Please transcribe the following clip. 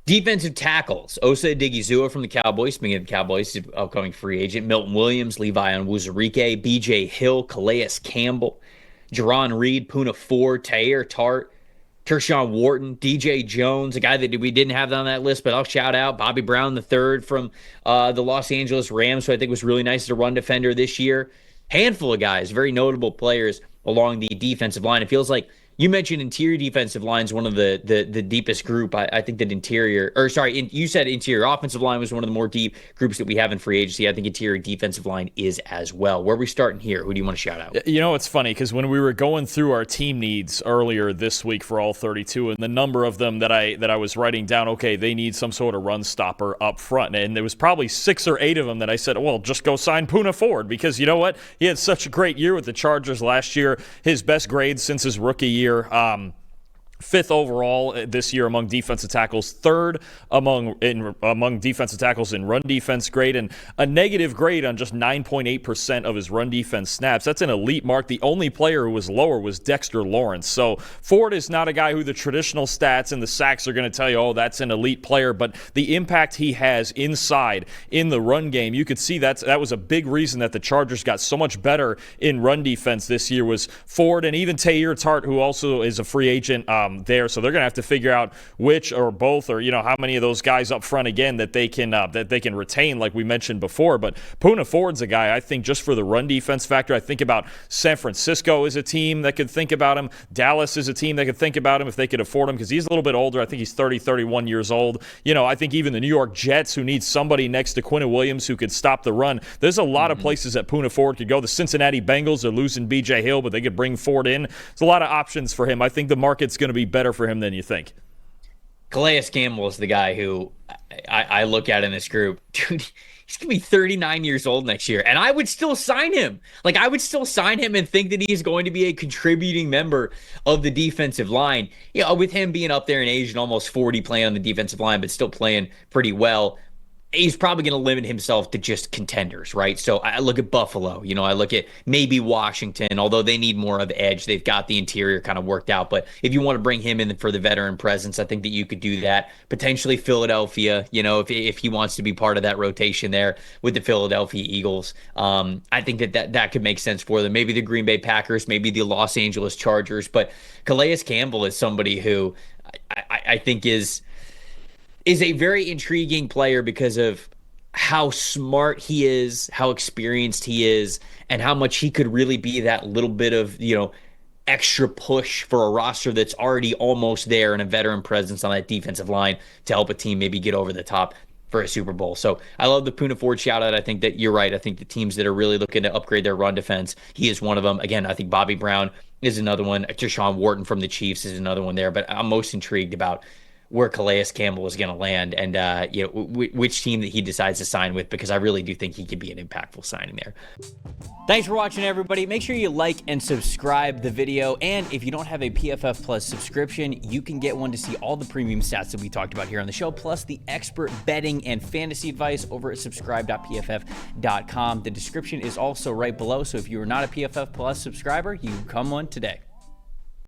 Defensive tackles. Osa Odigizua from the Cowboys. Speaking of the Cowboys, he's an upcoming free agent. Milton Williams, Levi Onwuzurike, B.J. Hill, Calais Campbell, Jerron Reed, Poona Ford, Tair Tart, Tershawn Wharton, DJ Jones, a guy that we didn't have on that list, but I'll shout out Bobby Brown III from the Los Angeles Rams, who I think was really nice as a run defender this year. Handful of guys, very notable players along the defensive line. It feels like you mentioned interior defensive line is one of the deepest group. I think that you said interior offensive line was one of the more deep groups that we have in free agency. I think interior defensive line is as well. Where are we starting here? Who do you want to shout out? You know, it's funny because when we were going through our team needs earlier this week for all 32, and the number of them that I was writing down, okay, they need some sort of run stopper up front, and there was probably 6 or 8 of them that I said, well, just go sign Poona Ford, because you know what? He had such a great year with the Chargers last year, his best grade since his rookie year. 5th overall this year among defensive tackles, 3rd among defensive tackles in run defense grade, and a negative grade on just 9.8% of his run defense snaps. That's an elite mark. The only player who was lower was Dexter Lawrence. So Ford is not a guy who the traditional stats and the sacks are going to tell you, oh, that's an elite player, but the impact he has inside in the run game, you could see that was a big reason that the Chargers got so much better in run defense this year was Ford, and even Tair Tart, who also is a free agent there. So they're going to have to figure out which or both, or how many of those guys up front again that they can retain, like we mentioned before. But Poona Ford's a guy I think just for the run defense factor. I think about San Francisco as a team that could think about him. Dallas is a team that could think about him if they could afford him, because he's a little bit older. I think he's 31 years old. I think even the New York Jets, who need somebody next to Quinnen Williams who could stop the run. There's a lot of places that Poona Ford could go. The Cincinnati Bengals are losing B.J. Hill, but they could bring Ford in. There's a lot of options for him. I think the market's going to be better for him than you think. Calais Campbell is the guy who I look at in this group. Dude, he's going to be 39 years old next year, and I would still sign him. Like, I would still sign him and think that he's going to be a contributing member of the defensive line. With him being up there in age and almost 40, playing on the defensive line, but still playing pretty well, he's probably going to limit himself to just contenders, right? So I look at Buffalo, I look at maybe Washington, although they need more of edge. They've got the interior kind of worked out. But if you want to bring him in for the veteran presence, I think that you could do that. Potentially Philadelphia, if he wants to be part of that rotation there with the Philadelphia Eagles. I think that could make sense for them. Maybe the Green Bay Packers, maybe the Los Angeles Chargers. But Calais Campbell is somebody who I think is a very intriguing player because of how smart he is, how experienced he is, and how much he could really be that little bit of, extra push for a roster that's already almost there, and a veteran presence on that defensive line to help a team maybe get over the top for a Super Bowl. So I love the Poona Ford shout out. I think that you're right. I think the teams that are really looking to upgrade their run defense, he is one of them. Again, I think Bobby Brown is another one. Tershawn Wharton from the Chiefs is another one there, but I'm most intrigued about where Calais Campbell is going to land, and which team that he decides to sign with, because I really do think he could be an impactful signing there. Thanks for watching, everybody. Make sure you like and subscribe the video, and if you don't have a PFF Plus subscription, you can get one to see all the premium stats that we talked about here on the show, plus the expert betting and fantasy advice over at subscribe.pff.com. The description is also right below, so if you are not a PFF Plus subscriber, you can come one today.